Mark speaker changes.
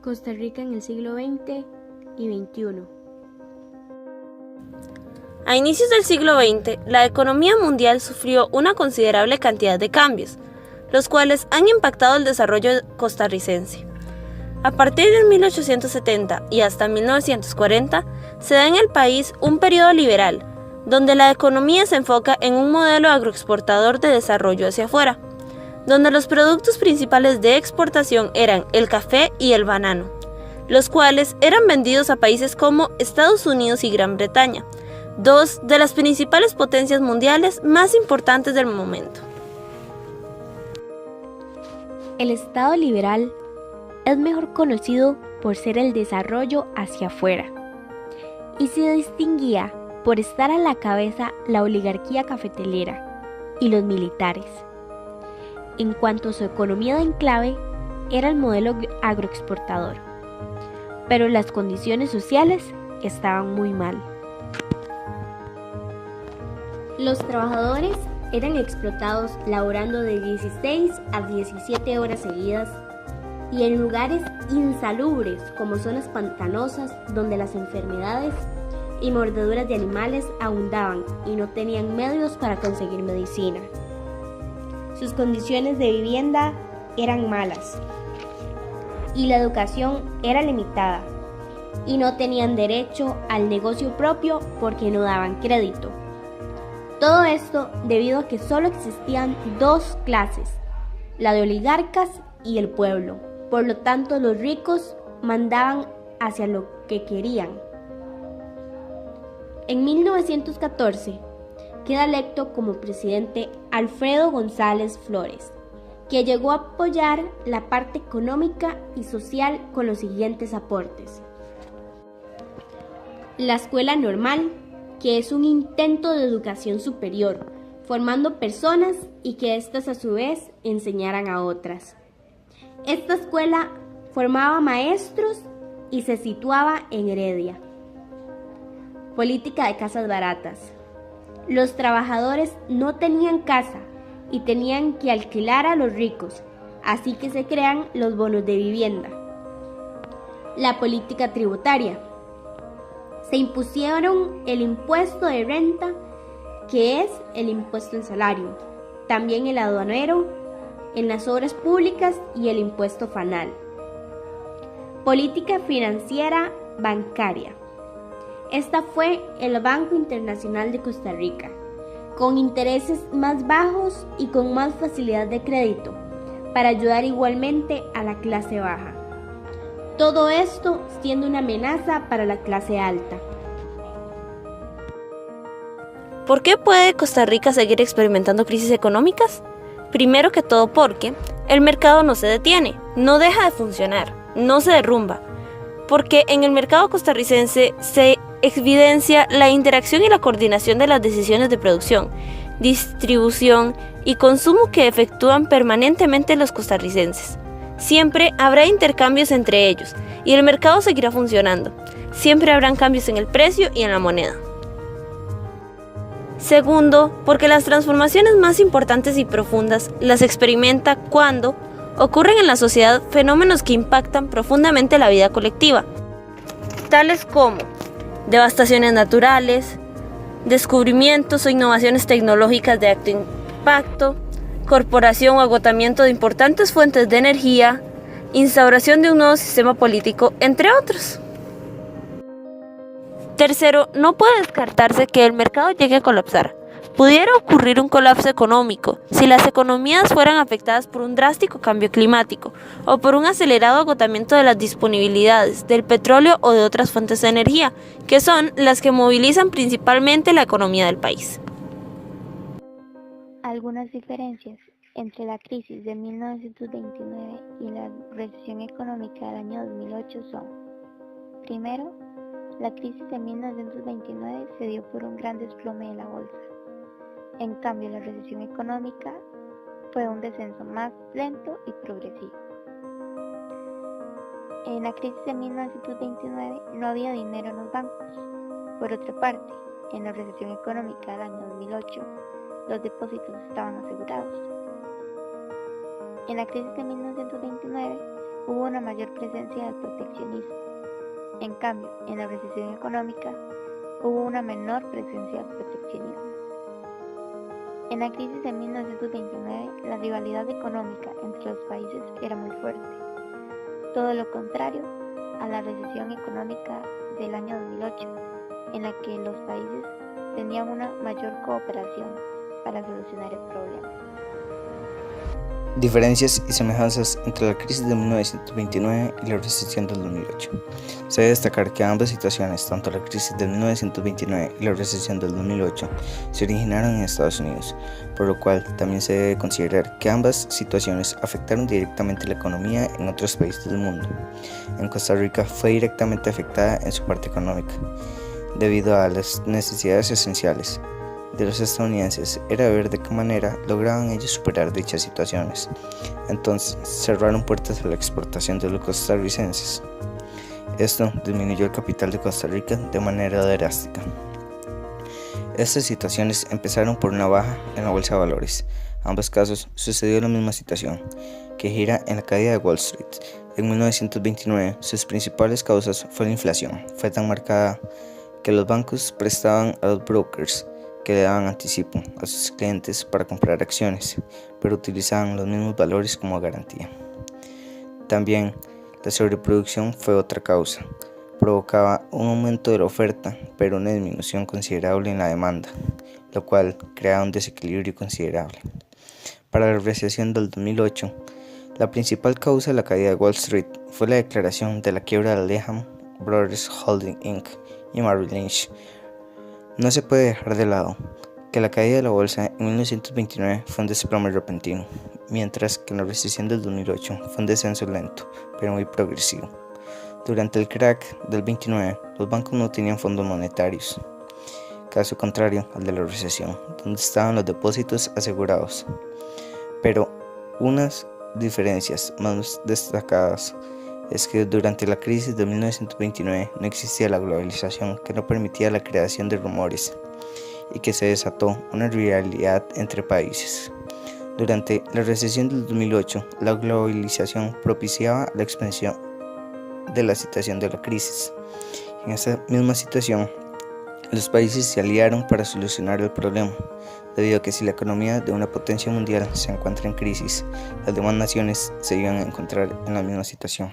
Speaker 1: Costa Rica en el siglo XX y XXI.
Speaker 2: A inicios del siglo XX, la economía mundial sufrió una considerable cantidad de cambios, los cuales han impactado el desarrollo costarricense. A partir de 1870 y hasta 1940, se da en el país un periodo liberal, donde la economía se enfoca en un modelo agroexportador de desarrollo hacia afuera, donde los productos principales de exportación eran el café y el banano, los cuales eran vendidos a países como Estados Unidos y Gran Bretaña, dos de las principales potencias mundiales más importantes del momento.
Speaker 1: El Estado liberal es mejor conocido por ser el desarrollo hacia afuera y se distinguía por estar a la cabeza la oligarquía cafetalera y los militares. En cuanto a su economía de enclave, era el modelo agroexportador, pero las condiciones sociales estaban muy mal. Los trabajadores eran explotados laborando de 16 a 17 horas seguidas y en lugares insalubres como zonas pantanosas donde las enfermedades y mordeduras de animales abundaban y no tenían medios para conseguir medicina. Sus condiciones de vivienda eran malas y la educación era limitada y no tenían derecho al negocio propio porque no daban crédito. Todo esto debido a que solo existían dos clases, la de oligarcas y el pueblo. Por lo tanto, los ricos mandaban hacia lo que querían. En 1914 queda electo como presidente Alfredo González Flores, que llegó a apoyar la parte económica y social con los siguientes aportes. La escuela normal, que es un intento de educación superior, formando personas y que éstas a su vez enseñaran a otras. Esta escuela formaba maestros y se situaba en Heredia. Política de casas baratas. Los trabajadores no tenían casa y tenían que alquilar a los ricos, así que se crean los bonos de vivienda. La política tributaria. Se impusieron el impuesto de renta, que es el impuesto en salario, también el aduanero, en las obras públicas y el impuesto fanal. Política financiera bancaria. Esta fue el Banco Internacional de Costa Rica, con intereses más bajos y con más facilidad de crédito, para ayudar igualmente a la clase baja. Todo esto siendo una amenaza para la clase alta.
Speaker 2: ¿Por qué puede Costa Rica seguir experimentando crisis económicas? Primero que todo porque el mercado no se detiene, no deja de funcionar, no se derrumba, porque en el mercado costarricense se evidencia la interacción y la coordinación de las decisiones de producción, distribución y consumo que efectúan permanentemente los costarricenses. Siempre habrá intercambios entre ellos y el mercado seguirá funcionando. Siempre habrán cambios en el precio y en la moneda. Segundo, porque las transformaciones más importantes y profundas las experimenta cuando ocurren en la sociedad fenómenos que impactan profundamente la vida colectiva, tales como devastaciones naturales, descubrimientos o innovaciones tecnológicas de alto impacto, corporación o agotamiento de importantes fuentes de energía, instauración de un nuevo sistema político, entre otros. Tercero, no puede descartarse que el mercado llegue a colapsar. Pudiera ocurrir un colapso económico si las economías fueran afectadas por un drástico cambio climático o por un acelerado agotamiento de las disponibilidades del petróleo o de otras fuentes de energía, que son las que movilizan principalmente la economía del país.
Speaker 3: Algunas diferencias entre la crisis de 1929 y la recesión económica del año 2008 son: primero, la crisis de 1929 se dio por un gran desplome de la bolsa. En cambio, la recesión económica fue un descenso más lento y progresivo. En la crisis de 1929 no había dinero en los bancos. Por otra parte, en la recesión económica del año 2008, los depósitos estaban asegurados. En la crisis de 1929 hubo una mayor presencia del proteccionismo. En cambio, en la recesión económica hubo una menor presencia del proteccionismo. En la crisis de 1929, la rivalidad económica entre los países era muy fuerte, todo lo contrario a la recesión económica del año 2008, en la que los países tenían una mayor cooperación para solucionar el problema.
Speaker 4: Diferencias y semejanzas entre la crisis de 1929 y la recesión del 2008. Se debe destacar que ambas situaciones, tanto la crisis de 1929 y la recesión del 2008, se originaron en Estados Unidos, por lo cual también se debe considerar que ambas situaciones afectaron directamente la economía en otros países del mundo. En Costa Rica fue directamente afectada en su parte económica, debido a las necesidades esenciales de los estadounidenses era ver de qué manera lograban ellos superar dichas situaciones. Entonces cerraron puertas a la exportación de los costarricenses. Esto disminuyó el capital de Costa Rica de manera drástica. Estas situaciones empezaron por una baja en la bolsa de valores. En ambos casos sucedió la misma situación, que gira en la caída de Wall Street. En 1929 sus principales causas fue la inflación. Fue tan marcada que los bancos prestaban a los brokers que le daban anticipo a sus clientes para comprar acciones, pero utilizaban los mismos valores como garantía. También la sobreproducción fue otra causa. Provocaba un aumento de la oferta, pero una disminución considerable en la demanda, lo cual creaba un desequilibrio considerable. Para la recesión del 2008, la principal causa de la caída de Wall Street fue la declaración de la quiebra de Lehman Brothers Holding Inc. y Merrill Lynch. No se puede dejar de lado que la caída de la bolsa en 1929 fue un desplome repentino, mientras que en la recesión del 2008 fue un descenso lento, pero muy progresivo. Durante el crack del 29, los bancos no tenían fondos monetarios, caso contrario al de la recesión, donde estaban los depósitos asegurados. Pero unas diferencias más destacadas es que durante la crisis de 1929 no existía la globalización que no permitía la creación de rumores y que se desató una rivalidad entre países. Durante la recesión del 2008, la globalización propiciaba la expansión de la situación de la crisis. En esta misma situación, los países se aliaron para solucionar el problema, debido a que si la economía de una potencia mundial se encuentra en crisis, las demás naciones se iban a encontrar en la misma situación.